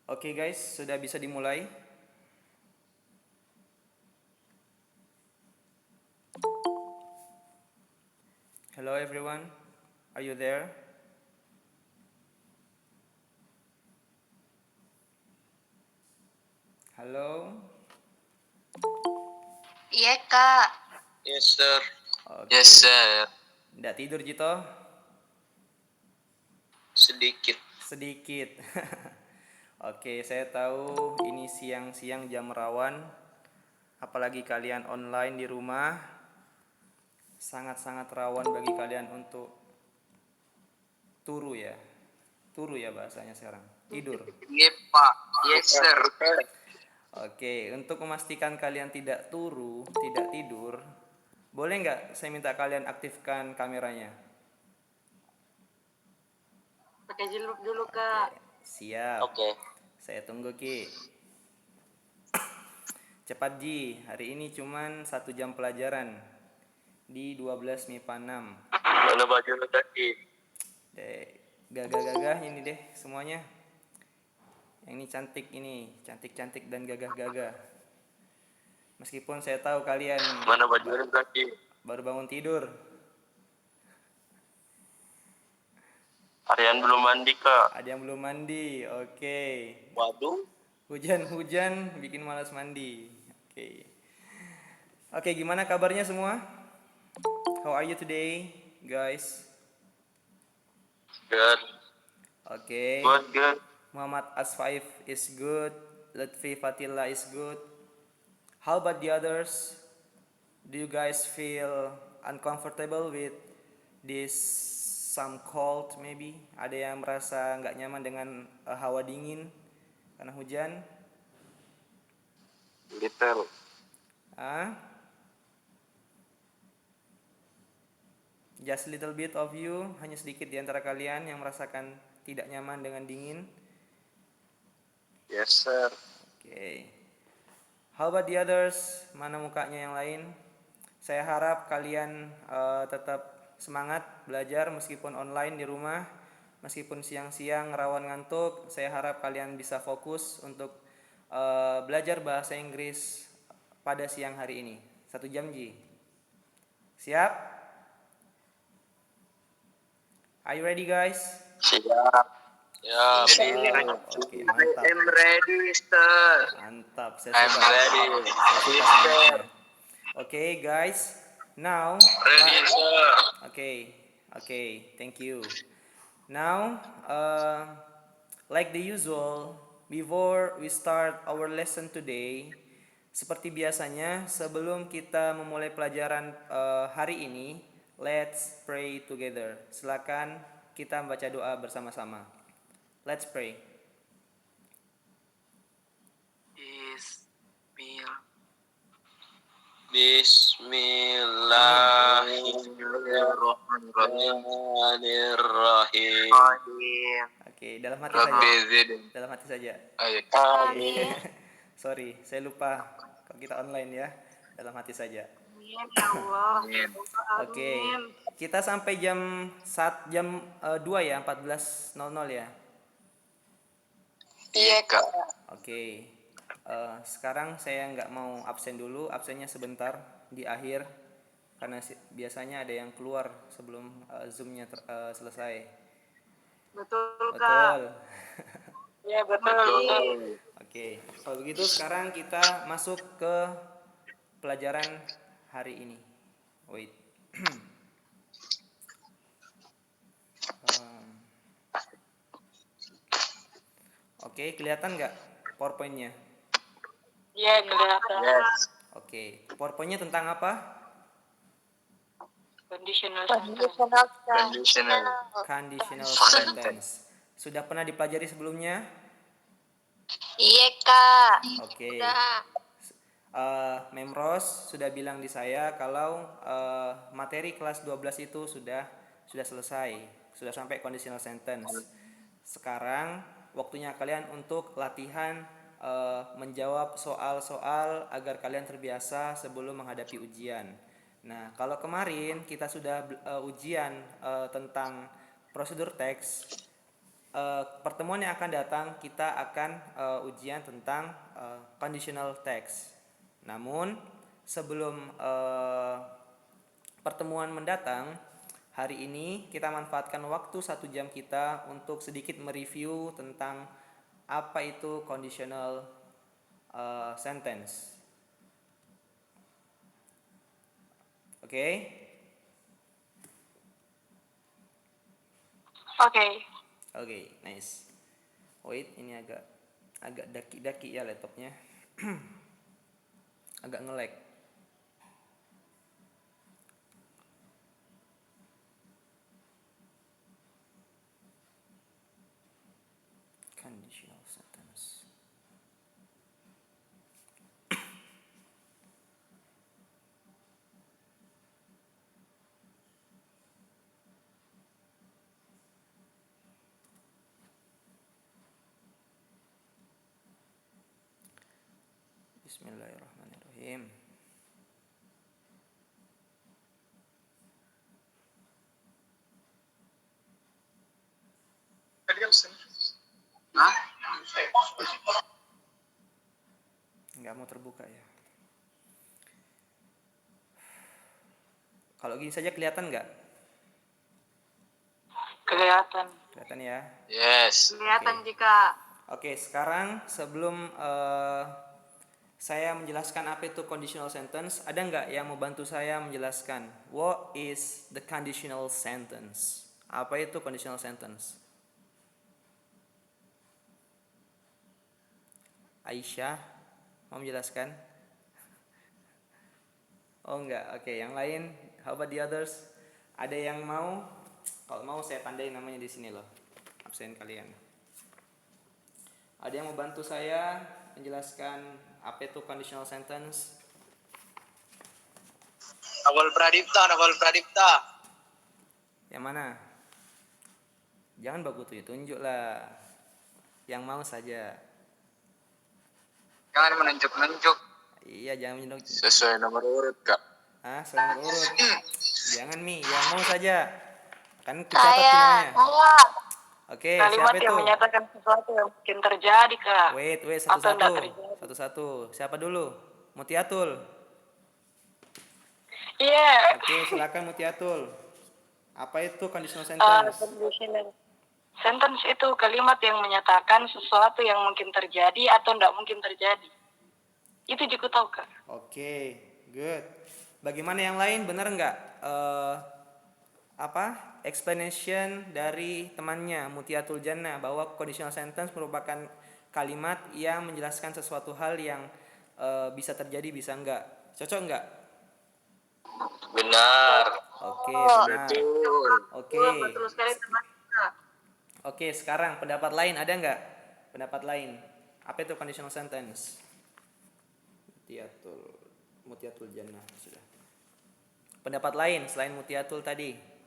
Oke guys, sudah bisa dimulai. Hello everyone, are you there? Halo. Iya kak. Yes sir. Oke. Yes sir. Nggak tidur Jito? Sedikit. Sedikit. Oke, saya tahu ini siang-siang jam rawan. Apalagi kalian online di rumah, sangat-sangat rawan bagi kalian untuk turu ya bahasanya sekarang, tidur. Iya pak. Yes sir. Oke, untuk memastikan kalian tidak turu, tidak tidur, boleh nggak saya minta kalian aktifkan kameranya? Pakai jilbab dulu kak. Siap. Oke. Saya tunggu Ki. Cepat Ji, hari ini cuman 1 jam pelajaran di 12 MIPA 6. Mana baju lu tadi? Gagah-gagah ini deh semuanya. Yang ini cantik-cantik dan gagah-gagah. Meskipun saya tahu kalian Mana baju lu tadi? baru bangun tidur. Harian belum mandi kak. Ada yang belum mandi, oke. Waduh. Hujan-hujan bikin malas mandi. Oke, gimana kabarnya semua? How are you today, guys? Good. Oke. Good. Muhammad Asfaif is good. Lutfi Fatilla is good. How about the others? Do you guys feel uncomfortable with this some cold maybe? Ada yang merasa nggak nyaman dengan hawa dingin karena hujan? Little. Just little bit of you, hanya sedikit di antara kalian yang merasakan tidak nyaman dengan dingin. Yes sir. Oke. How about the others? Mana mukanya yang lain? Saya harap kalian tetap semangat belajar meskipun online di rumah, meskipun siang-siang rawan ngantuk. Saya harap kalian bisa fokus untuk belajar bahasa Inggris pada siang hari ini. 1 jam Ji. Siap? Are you ready guys? Siap. Ya. Oke, mantap. I'm ready sir. Mantap. I'm ready. Oke guys, now. Ready sir. Okay, thank you. Now, like the usual, before we start our lesson today, seperti biasanya sebelum kita memulai pelajaran hari ini, let's pray together. Silakan kita membaca doa bersama-sama. Let's pray. Bismillahirrahmanirrahim. Oke, dalam hati saja. Dalam hati saja. Amin. Sorry, saya lupa kalau kita online ya. Dalam hati saja. Amin ya Allah. Oke, kita sampai jam 2 ya, 14.00 ya. Iya kak. Oke, sekarang saya nggak mau absen dulu, absennya sebentar di akhir karena biasanya ada yang keluar sebelum zoomnya selesai. Betul kak. Ya betul. Oke, kalau begitu sekarang kita masuk ke pelajaran hari ini. Wait. Oke, kelihatan nggak PowerPoint-nya? Iya kelihatan. Yes. Oke, PowerPoint-nya tentang apa? Conditional sentence. Sudah pernah dipelajari sebelumnya? Iya kak. Oke. Memros sudah bilang di saya kalau materi kelas 12 itu sudah selesai, sudah sampai conditional sentence. Sekarang waktunya kalian untuk latihan menjawab soal-soal agar kalian terbiasa sebelum menghadapi ujian. Nah, kalau kemarin kita sudah ujian tentang prosedur teks, pertemuan yang akan datang kita akan ujian tentang conditional text. Namun sebelum pertemuan mendatang, hari ini kita manfaatkan waktu 1 jam kita untuk sedikit mereview tentang apa itu conditional sentence. Oke? Oke. Oke, nice. Wait, ini agak daki-daki ya laptopnya. Agak nge-lag. Conditional sentence. Bismillahirrahmanirrahim. Nggak mau terbuka ya. Kalau gini saja kelihatan nggak? Kelihatan. Kelihatan ya. Yes. Kelihatan Oke. jika. Oke, sekarang sebelum saya menjelaskan apa itu conditional sentence, ada nggak yang mau bantu saya menjelaskan what is the conditional sentence? Apa itu conditional sentence? Aisyah mau menjelaskan? Oh enggak, oke. Yang lain, how about the others? Ada yang mau? Kalau mau saya tandain namanya di sini loh, absen kalian. Ada yang mau bantu saya menjelaskan apa itu conditional sentence? Nawal Pradipta. Yang mana? Jangan baku tunjuk lah. Yang mau saja. Jangan menunjuk-nunjuk. Iya, jangan menunjuk. Sesuai nomor urut, Kak. Nomor urut. Jangan yang mau saja. Kan kucatat namanya. Oke, Kalimat siapa yang itu? menyatakan sesuatu yang mungkin terjadi, Kak. Wait, Atau satu-satu. tidak terjadi. Satu-satu. Siapa dulu? Mutiatul. Iya. Oke, silakan Mutiatul. Apa itu conditional sentence? Conditional sentence itu kalimat yang menyatakan sesuatu yang mungkin terjadi atau tidak mungkin terjadi. Itu juga tahu, Kak. Oke, good. Bagaimana yang lain? Benar nggak? Explanation dari temannya Mutiatul Jannah bahwa conditional sentence merupakan kalimat yang menjelaskan sesuatu hal yang bisa terjadi, bisa enggak. Cocok enggak? Benar. Oke, benar. Betul. Oke. Betul sekali, teman. Oke, sekarang pendapat lain ada nggak? Pendapat lain. Apa itu conditional sentence? Mutiatul Jannah sudah. Pendapat lain selain Mutiatul tadi?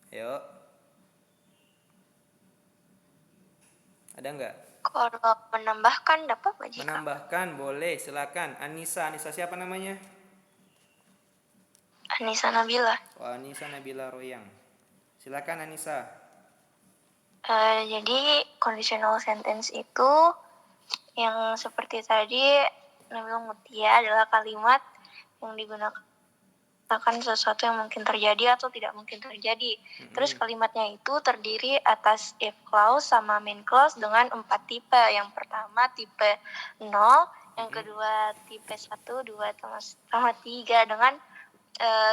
Ayo. Ada nggak? Kalau menambahkan dapat nggak jika? Menambahkan boleh, silakan. Anissa siapa namanya? Anissa Nabila. Oh, Anissa Nabila Royang. Silakan Anissa. Jadi conditional sentence itu yang seperti tadi Nabila Mutia adalah kalimat yang digunakan sesuatu yang mungkin terjadi atau tidak mungkin terjadi. Terus kalimatnya itu terdiri atas if clause sama main clause dengan 4 tipe. Yang pertama tipe 0, yang kedua tipe 1, 2, sama 3 dengan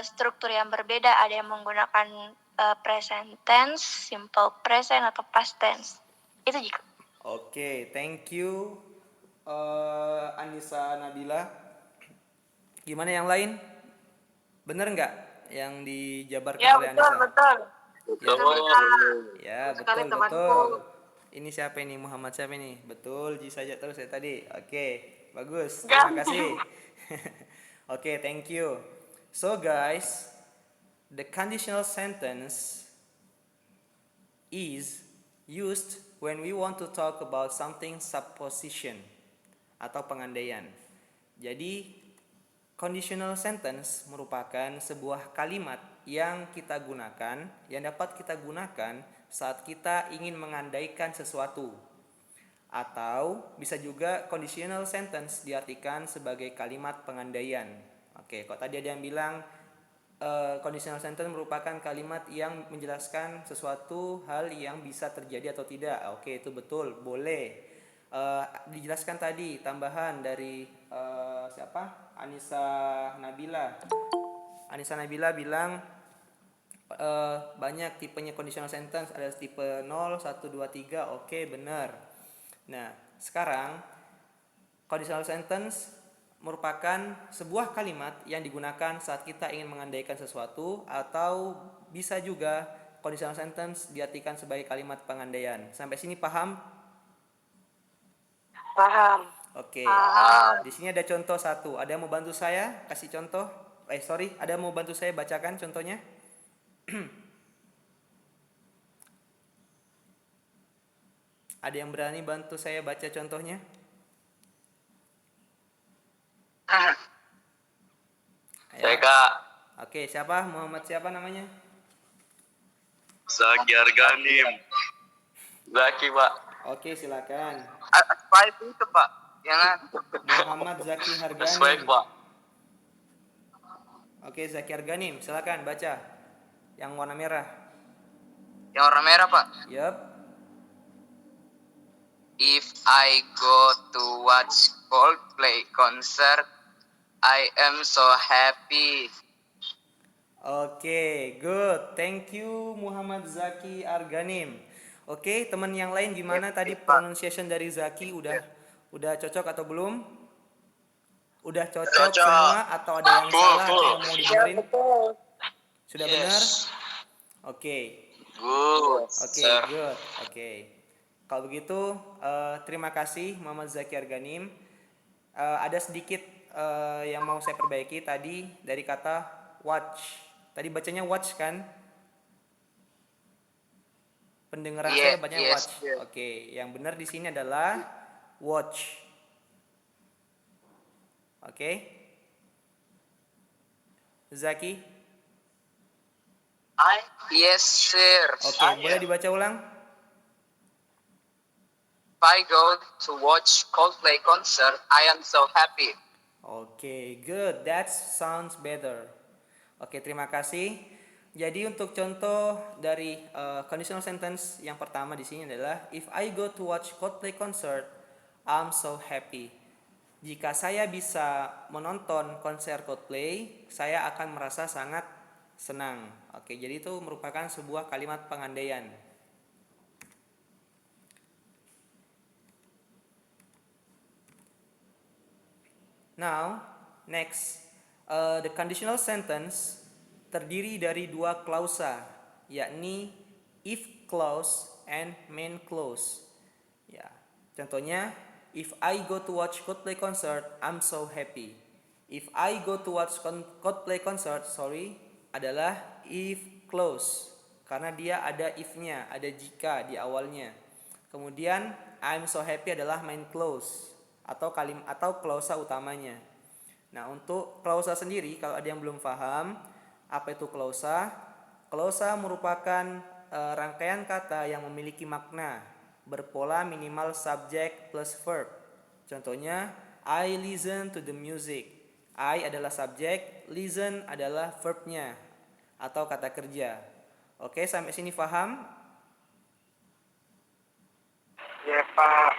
struktur yang berbeda. Ada yang menggunakan present tense, simple present, atau past tense. Itu juga. Oke, thank you Anissa Nabila. Gimana yang lain? Bener nggak yang dijabarkan Ya, oleh betul, Anissa? betul. Ya, Sekali, betul, temanku. betul. Ini siapa ini? Muhammad siapa ini? Betul, Ji saja terus ya tadi. Oke, bagus. Terima kasih. Oke, thank you. So guys, the conditional sentence is used when we want to talk about something supposition atau pengandaian. Jadi Conditional sentence merupakan sebuah kalimat yang kita gunakan, yang dapat kita gunakan saat kita ingin mengandaikan sesuatu. Atau bisa juga conditional sentence diartikan sebagai kalimat pengandaian. Oke, kok tadi ada yang bilang conditional sentence merupakan kalimat yang menjelaskan sesuatu hal yang bisa terjadi atau tidak. Oke, itu betul, boleh. Dijelaskan tadi tambahan dari siapa? Anissa Nabila bilang banyak tipenya conditional sentence, ada tipe 0, 1, 2, 3. Oke, benar. Nah, sekarang conditional sentence merupakan sebuah kalimat yang digunakan saat kita ingin mengandaikan sesuatu, atau bisa juga conditional sentence diartikan sebagai kalimat pengandaian. Sampai sini paham? Paham. Oke. Di sini ada contoh satu. Ada yang mau bantu saya kasih contoh? Ada yang mau bantu saya bacakan contohnya? Ada yang berani bantu saya baca contohnya? Saya Kak. Oke, siapa? Muhammad siapa namanya? Zaki Arganim. Zaki Pak. Oke, silakan. Swipe itu Pak. Jangan. Muhammad Zaki Swipe Harganim. Pak. Oke, Zaki Harganim, silakan baca. Yang warna merah. Yang warna merah Pak. Yup. If I go to watch Coldplay concert, I am so happy. Oke, good. Thank you Muhammad Zaki Arganim. Oke, teman yang lain gimana tadi pronunciation dari Zaki udah cocok atau belum? Udah cocok semua atau ada yang salah atau yang mau dibenerin? Sudah benar? Oke. Good. Oke, good. Oke. Kalau begitu, terima kasih Muhammad Zaki Arganim. Ada sedikit yang mau saya perbaiki tadi dari kata watch. Tadi bacanya watch kan? Pendengaran saya bacanya watch. Oke, yang benar di sini adalah watch. Oke. Zaki? Yes, sir. Oke, boleh dibaca ulang? If I go to watch Coldplay concert, I am so happy. Oke, good. That sounds better. Oke, terima kasih. Jadi untuk contoh dari conditional sentence yang pertama di sini adalah if I go to watch Coldplay concert, I'm so happy. Jika saya bisa menonton konser Coldplay, saya akan merasa sangat senang. Oke, jadi itu merupakan sebuah kalimat pengandaian. Now, next, the conditional sentence terdiri dari dua klausa, yakni if clause and main clause. Ya, contohnya, if I go to watch Coldplay concert, I'm so happy. If I go to watch Coldplay concert, adalah if clause, karena dia ada if-nya, ada jika di awalnya. Kemudian I'm so happy adalah main clause atau klausa utamanya. Nah, untuk klausa sendiri kalau ada yang belum paham apa itu klausa? Klausa merupakan rangkaian kata yang memiliki makna berpola minimal subject plus verb. Contohnya, I listen to the music. I adalah subjek, listen adalah verbnya atau kata kerja. Oke, sampai sini paham? Ya, Pak.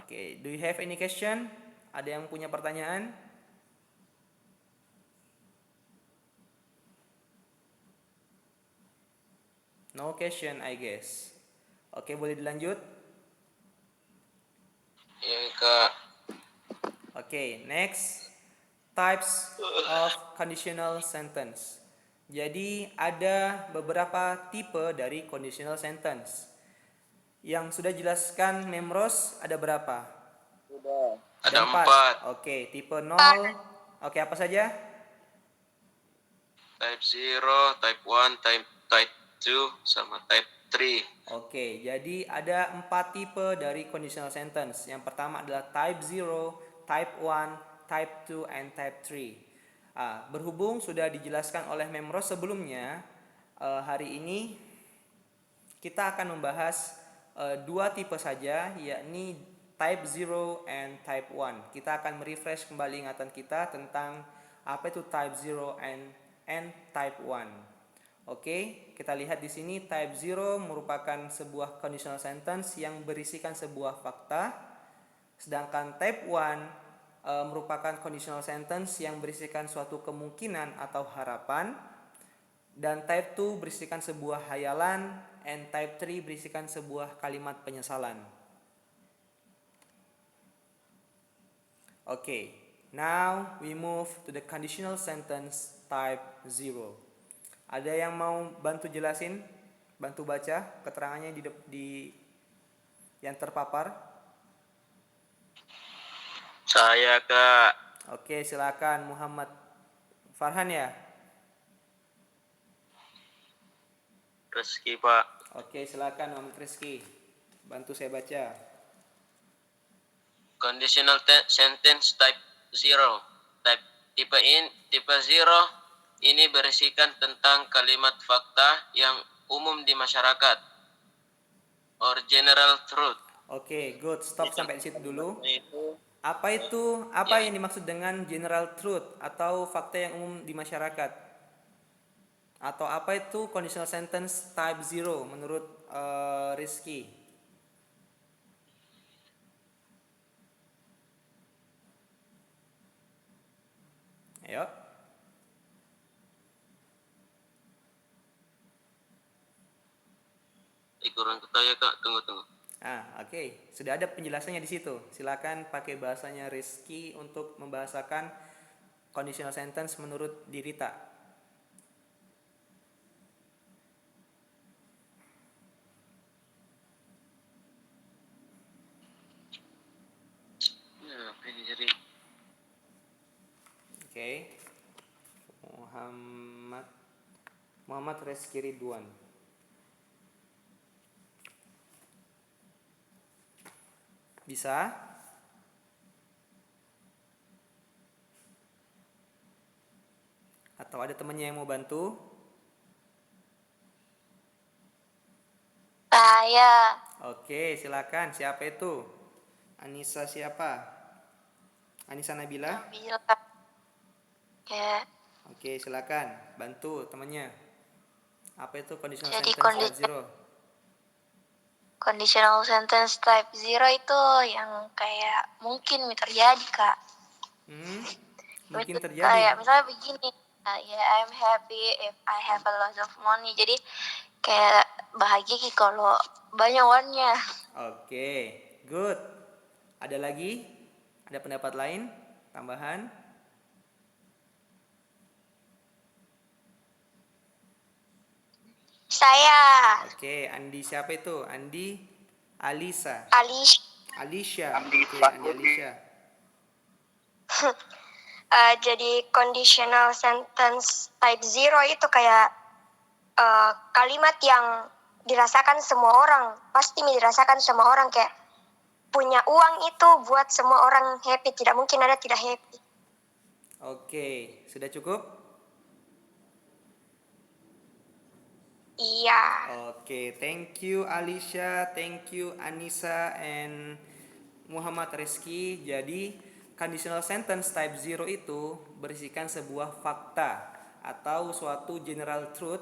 Oke, do you have any question? Ada yang punya pertanyaan? No question, I guess. Oke, boleh dilanjut? Iya Kak. Oke, next. Types of conditional sentence. Jadi ada beberapa tipe dari conditional sentence. Yang sudah jelaskan Memros ada berapa? Ada 4. Oke, tipe 0. Oke, apa saja? Type 0, type 1, type 2, sama type 3. Oke, jadi ada 4 tipe dari conditional sentence. Yang pertama adalah type 0, type 1, type 2, and type 3. Berhubung sudah dijelaskan oleh Memro sebelumnya, hari ini kita akan membahas dua tipe saja, yakni type 0 and type 1. Kita akan merefresh kembali ingatan kita tentang apa itu type 0 and type 1. Oke, kita lihat di sini type 0 merupakan sebuah conditional sentence yang berisikan sebuah fakta, sedangkan type 1 merupakan conditional sentence yang berisikan suatu kemungkinan atau harapan, dan type 2 berisikan sebuah hayalan, and type 3 berisikan sebuah kalimat penyesalan. Okay, now we move to the conditional sentence type 0. Ada yang mau bantu jelasin? Bantu baca keterangannya di yang terpapar? Saya, Kak. Oke, silakan Muhammad Farhan ya. Rizky, Pak. Oke, silakan Muhammad Rizky. Bantu saya baca. Conditional sentence type 0. Tipe 0 ini berisikan tentang kalimat fakta yang umum di masyarakat or general truth. Oke, good. Stop sampai di situ dulu. Itu Apa yang dimaksud dengan general truth atau fakta yang umum di masyarakat? Atau apa itu conditional sentence type 0 menurut Rizky? Ayo. kurang ketahui, Kak. Tunggu. Oke. Sudah ada penjelasannya di situ. Silakan pakai bahasanya Rizky untuk membahasakan conditional sentence menurut Dirita. Apa ini jadi? Oke. Muhammad Rizky Ridwan. Bisa? Atau ada temannya yang mau bantu? Saya. Oke, silakan. Siapa itu? Anissa siapa? Anissa Nabila? Nabila. Ya. Oke, silakan. Bantu temannya. Apa itu conditional Jadi sentence type 0? Conditional sentence type 0 itu yang kayak mungkin terjadi, Kak. Mungkin terjadi. Kayak misalnya begini, I'm happy if I have a lot of money. Jadi kayak bahagia kalau banyak uangnya. Oke, good. Ada lagi? Ada pendapat lain? Tambahan? Saya. Oke, Andi siapa itu? Andi Alisa. Alisha. Oke, Andi Alisha. Jadi conditional sentence type 0 itu kayak kalimat yang dirasakan semua orang, pasti dirasakan semua orang, kayak punya uang itu buat semua orang happy, tidak mungkin ada tidak happy. Oke, sudah cukup? Iya. Oke, thank you Alisha, thank you Anissa and Muhammad Rizky. Jadi conditional sentence type 0 itu berisikan sebuah fakta atau suatu general truth,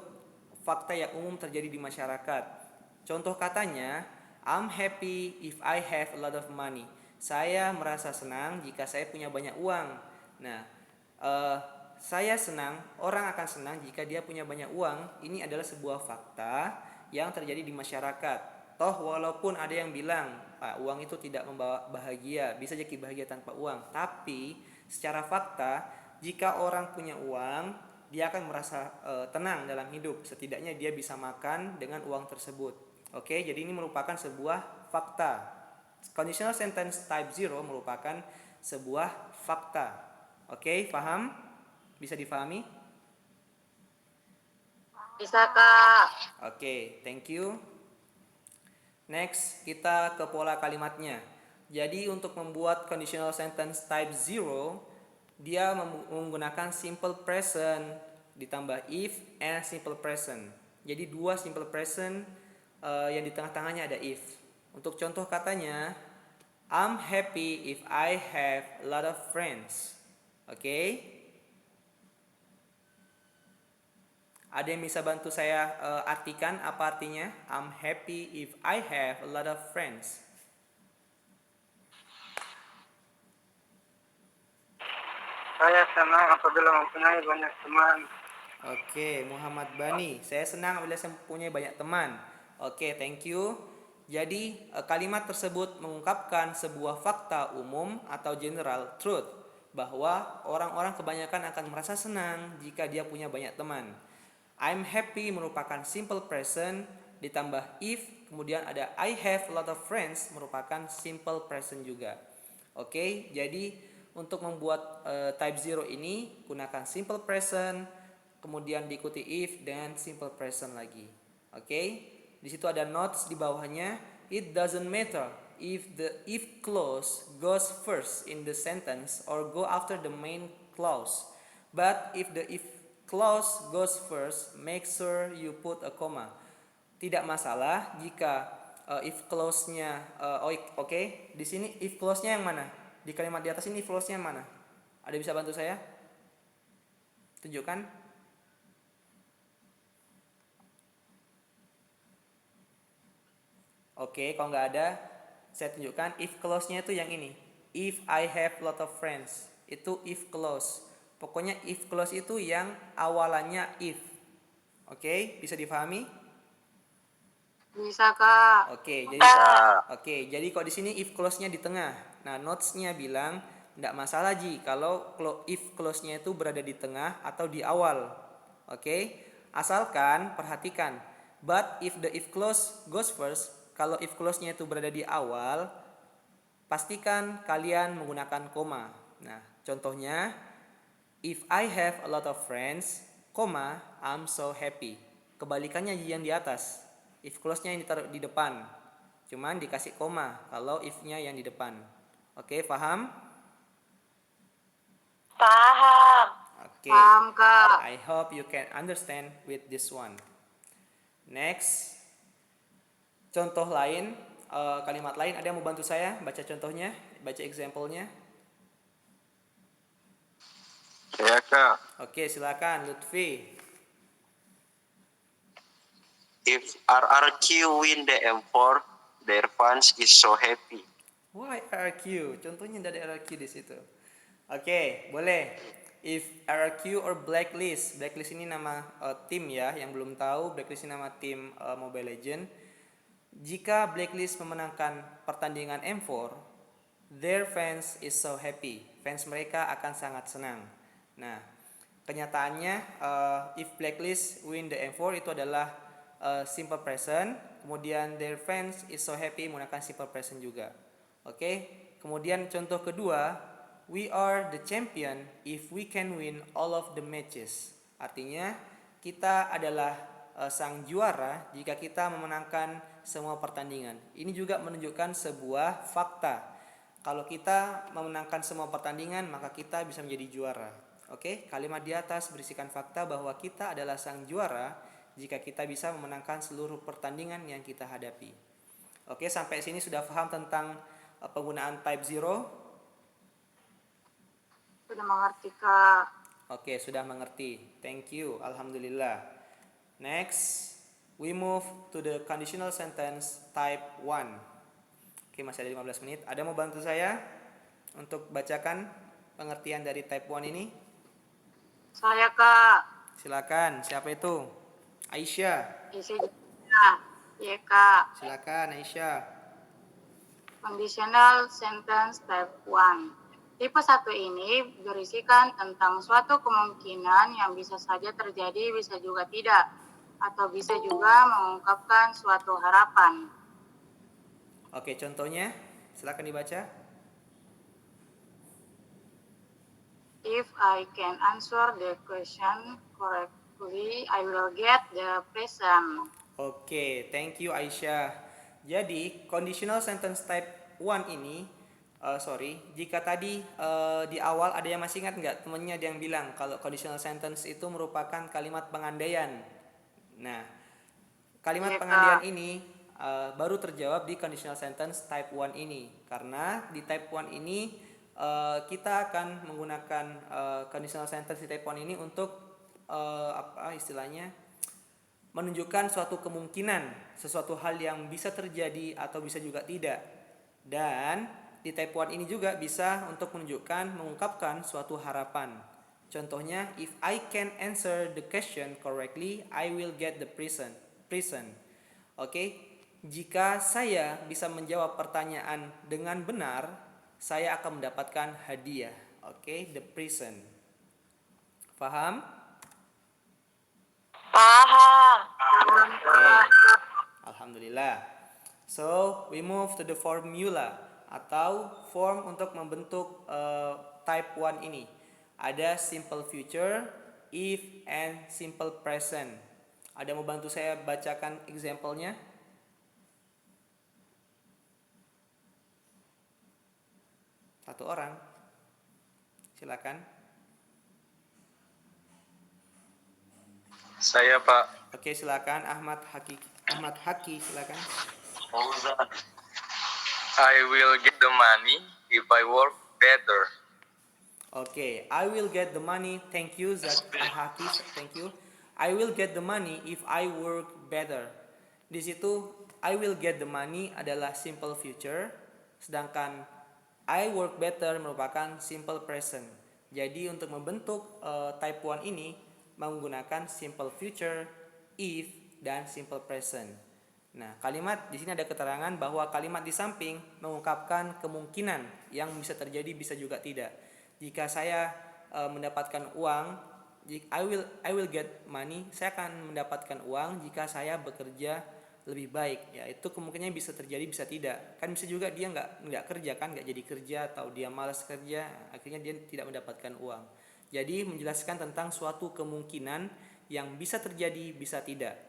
fakta yang umum terjadi di masyarakat. Contoh katanya, I'm happy if I have a lot of money. Saya merasa senang jika saya punya banyak uang. Nah, saya senang, orang akan senang jika dia punya banyak uang. Ini adalah sebuah fakta yang terjadi di masyarakat. Toh walaupun ada yang bilang, Pak, uang itu tidak membawa bahagia, bisa jadi bahagia tanpa uang. Tapi secara fakta, jika orang punya uang, dia akan merasa tenang dalam hidup. Setidaknya dia bisa makan dengan uang tersebut. Oke, jadi ini merupakan sebuah fakta. Conditional sentence type 0 merupakan sebuah fakta. Oke, paham? Bisa difahami? Bisa, Kak. Oke, thank you. Next, kita ke pola kalimatnya. Jadi untuk membuat conditional sentence type 0, dia menggunakan simple present ditambah if and simple present. Jadi dua simple present yang di tengah-tengahnya ada if. Untuk contoh katanya, I'm happy if I have a lot of friends. Oke? Ada yang bisa bantu saya artikan apa artinya? I'm happy if I have a lot of friends. Saya senang apabila mempunyai banyak teman. Oke, Muhammad Bani. Saya senang apabila saya mempunyai banyak teman. Oke, thank you. Jadi, kalimat tersebut mengungkapkan sebuah fakta umum atau general truth bahwa orang-orang kebanyakan akan merasa senang jika dia punya banyak teman. I'm happy merupakan simple present ditambah if, kemudian ada I have a lot of friends merupakan simple present juga. Oke, jadi untuk membuat type 0 ini gunakan simple present, kemudian diikuti if dan simple present lagi. Oke, di situ ada notes di bawahnya. It doesn't matter if the if clause goes first in the sentence or go after the main clause. But if the if clause goes first, make sure you put a comma. Tidak masalah jika if clause-nya oke. Di sini if clause-nya yang mana? Di kalimat di atas ini if clause-nya yang mana? Ada bisa bantu saya? Tunjukkan. Oke, kalau nggak ada, saya tunjukkan if clause-nya itu yang ini. If I have lot of friends, itu if clause. Pokoknya if clause itu yang awalannya if. Oke, bisa difahami? Bisa, Kak. Oke, jadi kalau di sini if clause-nya di tengah. Nah, notes-nya bilang tidak masalah Ji kalau if clause-nya itu berada di tengah atau di awal. Oke, asalkan perhatikan. But if the if clause goes first, kalau if clause-nya itu berada di awal, pastikan kalian menggunakan koma. Nah, contohnya, if I have a lot of friends, koma, I'm so happy. Kebalikannya yang di atas. If clause-nya yang ditaruh di depan. Cuman dikasih koma kalau if-nya yang di depan. Oke, paham? Paham. Oke. Paham, Kak. I hope you can understand with this one. Next. Contoh lain, kalimat lain, ada yang mau bantu saya baca contohnya, baca example-nya? Ya, Kak. Oke, silakan Lutfi. If RRQ win the M4, their fans is so happy. Why RRQ? Contohnya dari RRQ di situ. Oke, boleh. If RRQ or Blacklist. Blacklist ini nama tim ya, yang belum tahu, Blacklist ini nama tim Mobile Legends. Jika Blacklist memenangkan pertandingan M4, their fans is so happy. Fans mereka akan sangat senang. Nah, kenyataannya if Blacklist win the M4 itu adalah simple present, kemudian their fans is so happy menggunakan simple present juga. Oke, kemudian contoh kedua, we are the champion if we can win all of the matches. Artinya kita adalah sang juara jika kita memenangkan semua pertandingan. Ini juga menunjukkan sebuah fakta. Kalau kita memenangkan semua pertandingan, maka kita bisa menjadi juara. Oke, kalimat di atas berisikan fakta bahwa kita adalah sang juara jika kita bisa memenangkan seluruh pertandingan yang kita hadapi. Oke, sampai sini sudah paham tentang penggunaan type 0? Sudah mengerti, Kak. Oke, sudah mengerti. Thank you. Alhamdulillah. Next, we move to the conditional sentence type 1. Oke, masih ada 15 menit. Ada mau bantu saya untuk bacakan pengertian dari type 1 ini? Saya, Kak. Silakan. Siapa itu? Aisyah. Isi juga. Ya, Kak. Silakan Aisyah. Conditional sentence type 1. Tipe 1 ini berisikan tentang suatu kemungkinan yang bisa saja terjadi, bisa juga tidak, atau bisa juga mengungkapkan suatu harapan. Oke, contohnya silakan dibaca. If I can answer the question correctly, I will get the present. Oke, thank you Aisyah. Jadi, conditional sentence type 1 ini Jika tadi di awal ada yang masih ingat nggak temennya ada yang bilang kalau conditional sentence itu merupakan kalimat pengandaian. Nah, kalimat Iya, pengandaian Kak. ini baru terjawab di conditional sentence type 1 ini. Karena di type 1 ini kita akan menggunakan conditional sentence di type 1 ini untuk apa istilahnya menunjukkan suatu kemungkinan, sesuatu hal yang bisa terjadi atau bisa juga tidak. Dan di type 1 ini juga bisa untuk menunjukkan, mengungkapkan suatu harapan. Contohnya, if I can answer the question correctly, I will get the present. Oke, jika saya bisa menjawab pertanyaan dengan benar, saya akan mendapatkan hadiah. Oke, the present. Paham? Paham. Oke, alhamdulillah. So, we move to the formula atau form untuk membentuk type 1 ini. Ada simple future, if, and simple present. Ada mau bantu saya bacakan example-nya? Satu orang. Silakan. Saya Pak. Oke, silakan Ahmad Haki, silakan. I will get the money if I work better. Oke, I will get the money. Thank you, Haki. Thank you. I will get the money if I work better. Di situ, I will get the money adalah simple future, sedangkan I work better merupakan simple present. Jadi untuk membentuk type 1 ini menggunakan simple future, if, dan simple present. Nah, kalimat di sini ada keterangan bahwa kalimat di samping mengungkapkan kemungkinan yang bisa terjadi bisa juga tidak. Jika saya mendapatkan uang, I will get money, saya akan mendapatkan uang jika saya bekerja lebih baik. Ya, itu kemungkinannya bisa terjadi bisa tidak. Kan bisa juga dia nggak kerja kan, nggak jadi kerja atau dia malas kerja, akhirnya dia tidak mendapatkan uang. Jadi menjelaskan tentang suatu kemungkinan yang bisa terjadi bisa tidak.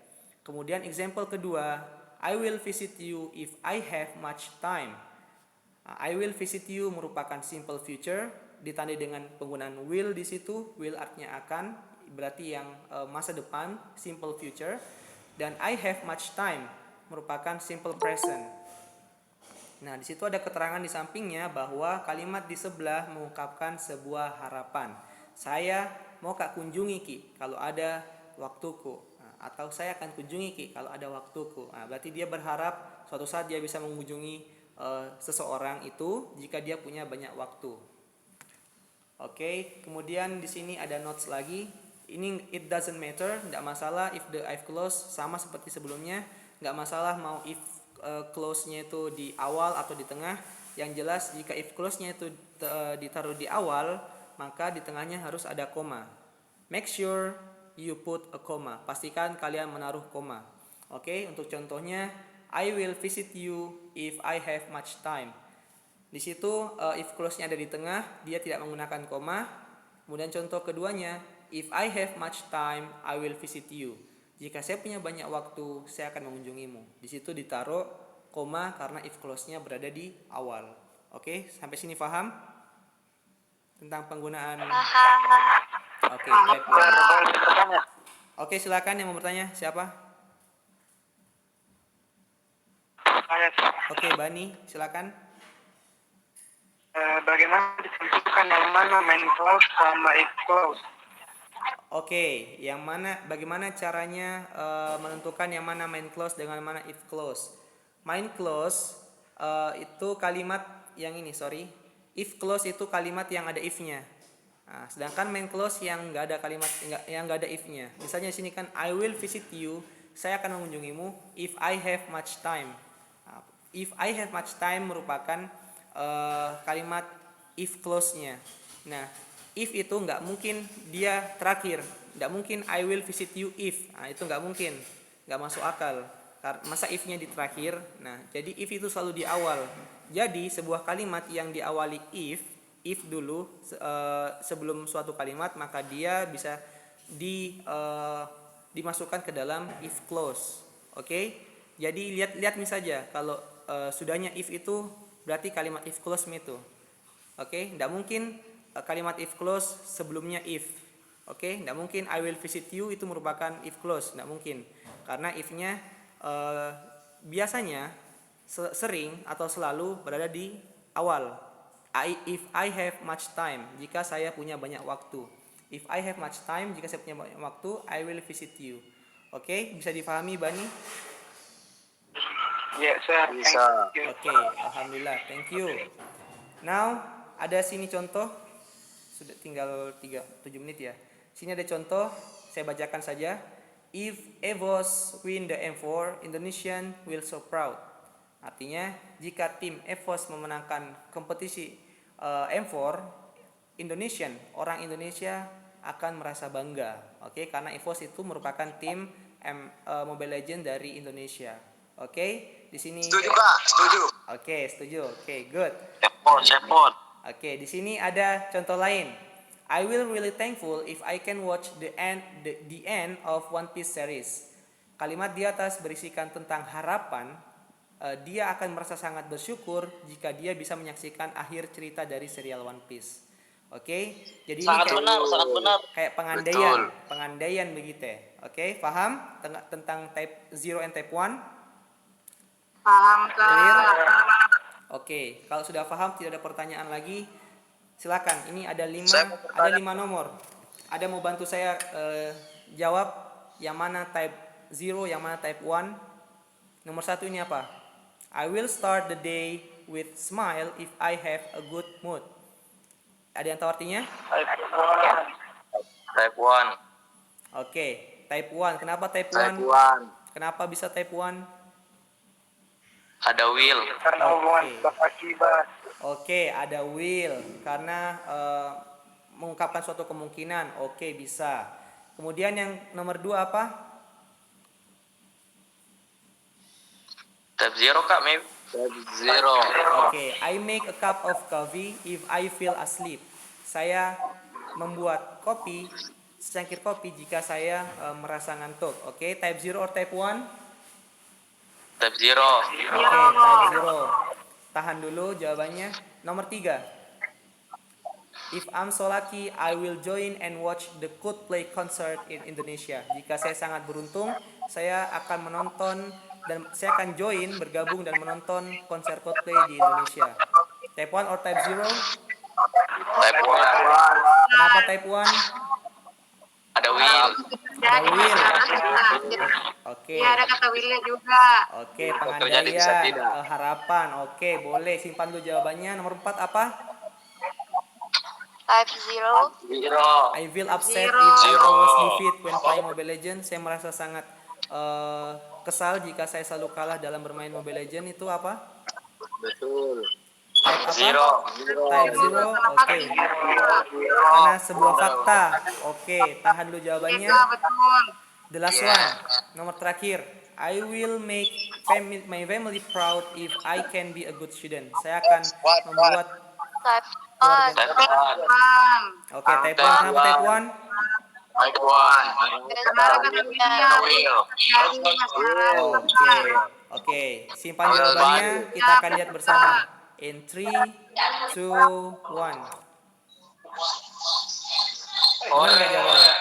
Kemudian example kedua, I will visit you if I have much time. I will visit you merupakan simple future, ditandai dengan penggunaan will di situ. Will artinya akan, berarti yang masa depan, simple future. Dan I have much time merupakan simple present. Nah, di situ ada keterangan di sampingnya bahwa kalimat di sebelah mengungkapkan sebuah harapan. Saya mau Kak kunjungi Ki kalau ada waktuku. Atau saya akan kunjungi Ki kalau ada waktuku. Nah, berarti dia berharap suatu saat dia bisa mengunjungi seseorang itu jika dia punya banyak waktu. Oke, kemudian di sini ada notes lagi. Ini it doesn't matter, tidak masalah if the if clause sama seperti sebelumnya, nggak masalah mau if clause-nya itu di awal atau di tengah. Yang jelas jika if clause-nya itu ditaruh di awal, maka di tengahnya harus ada koma. Make sure you put a comma. Pastikan kalian menaruh koma. Oke, untuk contohnya, I will visit you if I have much time. Di situ if clause-nya ada di tengah, dia tidak menggunakan koma. Kemudian contoh keduanya, if I have much time, I will visit you. Jika saya punya banyak waktu, saya akan mengunjungimu. Di situ ditaruh koma karena if clause-nya berada di awal. Oke, sampai sini paham tentang penggunaan? Oke, type 1. Oke, silakan yang mau bertanya. Siapa? Oke, Bani, silakan. Bagaimana ditentukan yang mana main clause sama if clause? Oke, bagaimana caranya menentukan yang mana main clause dengan mana if clause? Main clause itu kalimat yang ini, If clause itu kalimat yang ada if-nya. Nah, sedangkan main clause yang nggak ada kalimat yang nggak ada if-nya. Misalnya di sini kan I will visit you, saya akan mengunjungimu if I have much time. Nah, if I have much time merupakan kalimat if clause-nya. Nah, if itu nggak mungkin dia terakhir, nggak mungkin I will visit you if. Nah, itu nggak mungkin, nggak masuk akal. Masa if-nya di terakhir. Nah, jadi if itu selalu di awal. Jadi sebuah kalimat yang diawali if dulu sebelum suatu kalimat, maka dia bisa dimasukkan ke dalam if clause. Oke? Jadi lihat nih saja kalau sudahnya if itu berarti kalimat if clause itu. Oke, tidak mungkin kalimat if clause sebelumnya if. Oke, tidak mungkin I will visit you itu merupakan if clause, tidak mungkin. Karena if-nya biasanya sering atau selalu berada di awal. If I have much time, jika saya punya banyak waktu. If I have much time, jika saya punya banyak waktu, I will visit you. Oke, bisa difahami Bani? Yes, sir. Bisa. Oke, alhamdulillah, thank you. Now, ada sini contoh. Sudah tinggal 7 menit ya. Sini ada contoh, saya bacakan saja. If EVOS win the M4, Indonesian will so proud. Artinya, jika tim EVOS memenangkan kompetisi M4, Indonesian, orang Indonesia akan merasa bangga. Oke, karena EVOS itu merupakan tim Mobile Legends dari Indonesia. Oke, di sini. Setuju Kak, setuju. Oke, setuju. Oke, good. Cepot. Oke, di sini ada contoh lain. I will really thankful if I can watch the end of One Piece series. Kalimat di atas berisikan tentang harapan. Dia akan merasa sangat bersyukur jika dia bisa menyaksikan akhir cerita dari serial One Piece. Oke, jadi Sangat ini benar, sangat benar. kayak pengandaian begitu. Oke, paham tentang type 0 and type 1? Paham, Clear? Kak. Oke, kalau sudah paham tidak ada pertanyaan lagi, silakan. Ini ada 5 nomor. Ada mau bantu saya jawab yang mana type 0, yang mana type 1? Nomor 1 ini apa? I will start the day with smile if I have a good mood. Ada yang tahu artinya? Type 1. Oke, type 1. Kenapa type 1? Kenapa bisa type 1? Ada will. Karena hubungan sebab akibat. Oke, ada will karena mengungkapkan suatu kemungkinan. Oke, bisa. Kemudian yang nomor 2 apa? Type 0 Kak, maybe. Type 0. Oke, I make a cup of coffee if I feel asleep. Saya membuat kopi, secangkir kopi jika saya merasa ngantuk. Oke, type 0 or type 1? Type 0. Oke, type 0. Tahan dulu jawabannya. Nomor 3. If I'm so lucky, I will join and watch the Coldplay concert in Indonesia. Jika saya sangat beruntung, saya akan menonton dan saya akan join, bergabung dan menonton konser Coldplay di Indonesia. Type 1 or type 0? Type 1. Kenapa type 1? Ada will. Jadi will. Oke. Iya, ada kata willnya juga. Oke, Terjadi bisa pengandaian, tidak. harapan. Oke, boleh. Simpan dulu jawabannya. Nomor 4 apa? Type 0. 0. I feel upset Zero. if I always defeat when playing Mobile Legends. Saya merasa sangat kesal jika saya selalu kalah dalam bermain Mobile Legends. Itu apa? Betul. Type apa? 0. Type 0. Oke. Karena sebuah fakta. Oke, tahan dulu jawabannya. Iya, betul. The last one. Nomor terakhir. I will make my family proud if I can be a good student. Saya akan membuat Type keluarga. 1. Type 1. Bang, Oke, type 1. Kenapa type 1? Type 1. karena ada kata willnya. Will. Jadi masyarakat. Oke. Simpan jawabannya. Kita akan lihat bersama. In 3, 2, 1. Benar nggak jawabannya?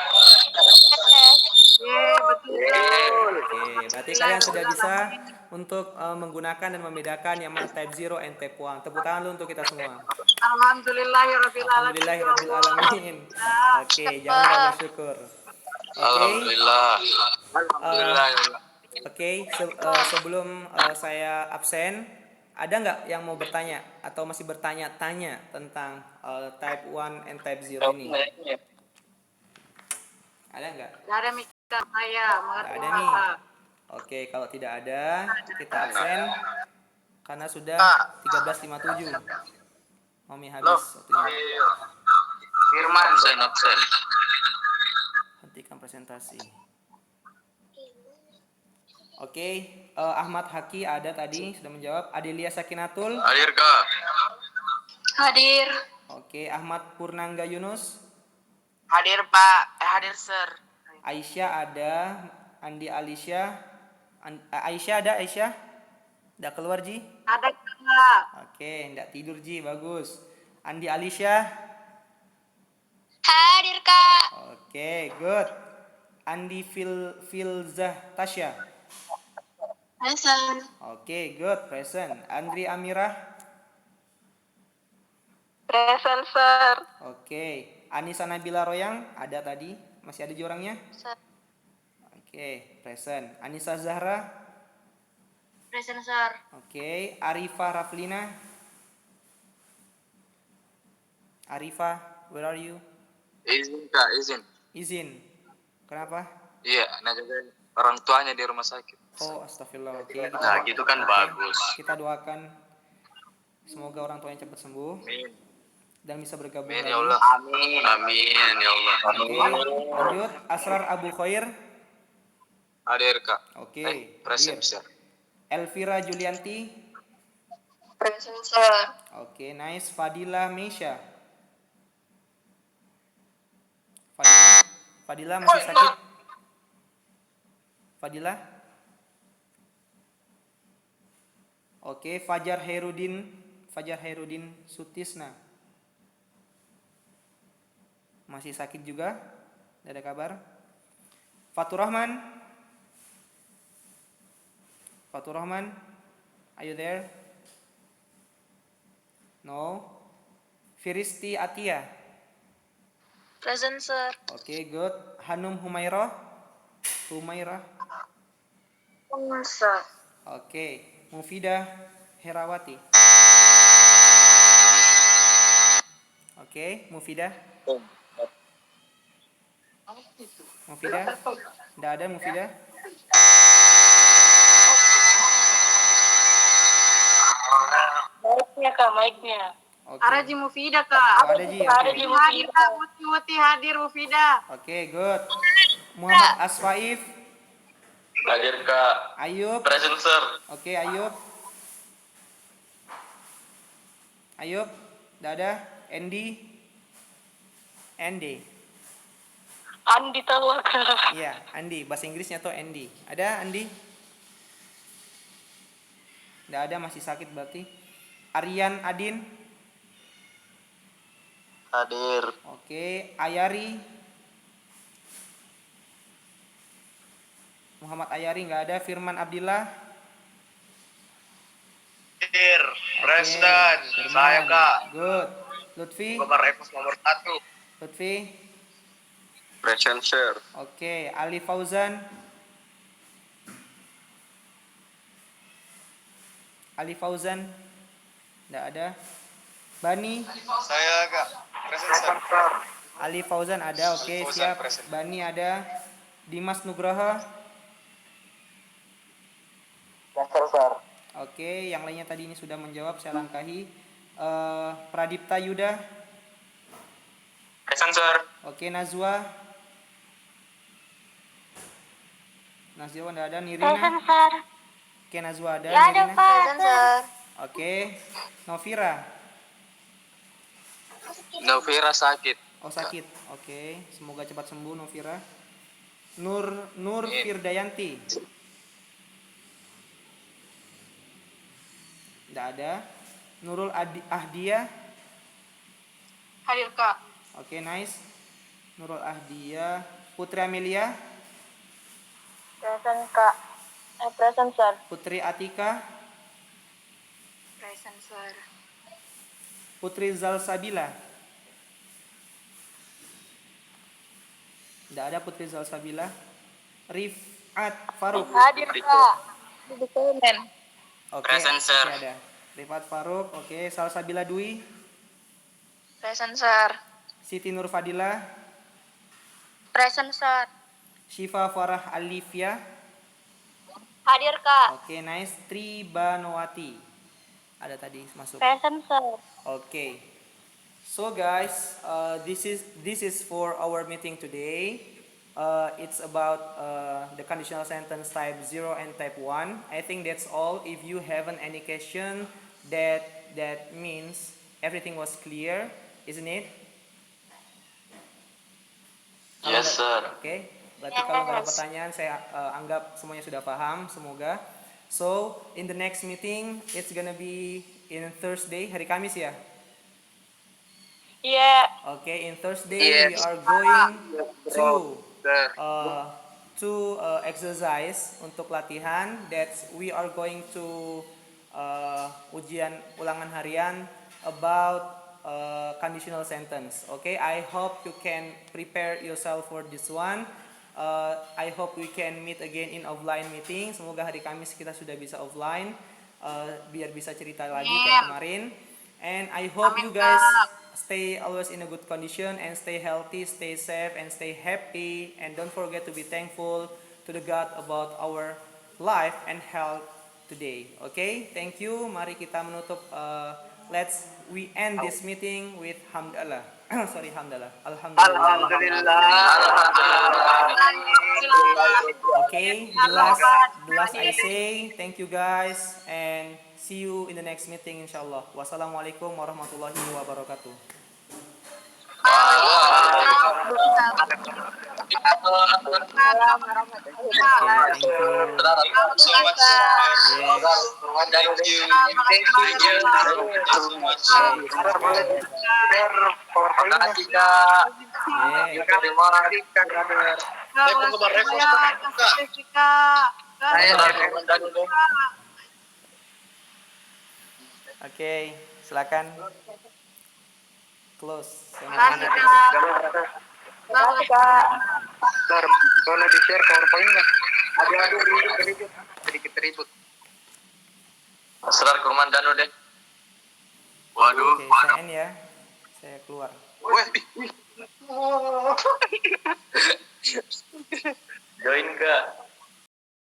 Betul. Oke, berarti kalian sudah bisa untuk menggunakan dan membedakan yang mana type 0 and type 1. Tepuk tangan dulu untuk kita semua. Alhamdulillahirabbil alamin. Alhamdulillahirrahmanirrahim. Oke, jangan lupa bersyukur. Oke, Alhamdulillah. Alhamdulillah. oke. Sebelum saya absen, ada nggak yang mau bertanya atau masih bertanya-tanya tentang type 1 and type 0 ini? Ada nggak? Gak ada mikir saya, mengerti Nggak ada nih. Bapak. Oke, kalau tidak ada, kita absen karena sudah 13.57. Mami habis waktunya. Firman. Absen. Hentikan presentasi. Oke, Ahmad Haki ada tadi sudah menjawab. Adelia Sakinatul. Hadir Kak. Hadir. Oke, Ahmad Purnangga Yunus. Hadir Pak. Hadir Sir. Aisyah ada. Andi Alisya. Aisyah ada Aisyah? Udah keluar Ji? Ada Kak. Oke, nggak tidur Ji, bagus. Andi Alisha? Hadir Kak. Oke, good. Andi Filzah Tasya? Present. Oke, good, present. Andri Amirah? Present, Sir. Oke. Anissa Nabila Royang? Ada tadi? Masih ada ji orangnya? Oke, present. Anissa Zahra? Present Sir. Oke. Arifah Raflina? Arifah, where are you? Izin Kak, izin. Izin. Kenapa? Iya, nah jaga orang tuanya di rumah sakit. Oh, astagfirullah. Oke. Nah, gitu kan bagus. Kita doakan semoga orang tuanya cepat sembuh Amin. dan bisa bergabung Amin lagi. ya Allah. Amin. Amin ya Allah. Oke, lanjut. Asrar Abu Khair. Hadir Kak. Oke, Present hadir. Sir. Elvira Julianti. Present Sir. Oke, nice. Fadila Meisha. Fadila masih sakit? Fadila? Oke, Fajar Herudin Sutisna. Masih sakit juga? Tidak ada kabar? Fatur Rahman? Are you there? No. Firisti Atia. Present, Sir. Oke, good. Hanum Humairah. Sir. Oke. Mufidah Herawati. Oke, Mufidah. Tidak ada Mufidah. Mic-nya, Kak, mic-nya. Oke. Ada Ji Mufida Kak. Oh, ada Ji. Ada Oke. Ji. Hadir Kak, Muti hadir Mufida. Oke, good. Muhammad Aswaif. Hadir Kak. Ayub. Present Sir. Oke, Ayub. Tidak ada. Andy. Andi tahu, Kak. Iya, Andi. Bahasa Inggrisnya tuh Andy. Ada Andi? Tidak ada, masih sakit berarti. Aryan Adin. Hadir. Oke, Ayari. Muhammad Ayari nggak ada. Firman Abdillah. Hadir. Present. Saya Kak. Good. Lutfi. Nomor EPOS nomor 1. Lutfi. Present Sir. Oke, Ali Fauzan. Nggak ada. Bani. Saya Kak. Present Sir. Ali Fauzan ada. Oke, Fauzan, siap. present. Bani ada. Dimas Nugroho. Oke, yang lainnya tadi ini sudah menjawab, saya langkahi. Pradipta Yuda. Present Sir. Oke, Nazwa nggak ada. Nirina. Sir. Oke, Nazwa ada. Ya, ada, Nirina. Pak. Present Sir. Oke, Novira. Novira sakit. Oh, sakit. Oke, semoga cepat sembuh Novira. Nur Amin. Firdayanti. Tidak ada. Nurul Ahdia. Hadir Kak. Oke, nice. Nurul Ahdia. Putri Amelia. Present, Kak. Present, Sir. Putri Atika. Present Sir. Putri Zalsabila. Tidak ada Putri Zalsabila. Rifat Faruk. Hadir, Kak. Di komen. Oke, Present, Sir. oke, ada. Rifat Faruk. Oke, Salsabila Dwi. Present, Sir. Siti Nur Fadila. Present, Sir. Syifa Farah Alifia. Hadir, Kak. Oke, nice. Tribanowati. Ada tadi masuk. Present, Sir. Okay, so guys, this is for our meeting today. It's about the conditional sentence type 0 and type 1. I think that's all. If you haven't any question, that means everything was clear, isn't it? Yes Sir. Oke, berarti kalau nggak ada pertanyaan, saya anggap semuanya sudah paham. Semoga. So in the next meeting, it's gonna be in Thursday, hari Kamis ya. Iya. Okay, in Thursday we Yes. are going to Sir. exercise untuk latihan. That's we are going to ujian ulangan harian about conditional sentence. Okay, I hope you can prepare yourself for this one. I hope we can meet again in offline meeting. Semoga hari Kamis kita sudah bisa offline biar bisa cerita lagi kayak kemarin. And I hope you guys stay always in a good condition and stay healthy, stay safe, and stay happy. And don't forget to be thankful to the God about our life and health today. Okay, thank you. Mari kita menutup. We end this meeting with hamdalah. Sorry, hamdalah. Alhamdulillah. Okay, the last I say thank you guys and see you in the next meeting inshallah. Wassalamualaikum warahmatullahi wabarakatuh. Thank you. So much. Thank you. Thank you so much. PowerPoint-nya. Kak. Yeah. Terima kasih, Kak. Oke, silakan. Close. Bentar, boleh di-share PowerPoint-nya? Ada sedikit ribut. Serar kurman danu deh. Waduh. Oke, saya end ya. Saya keluar. Join Kak.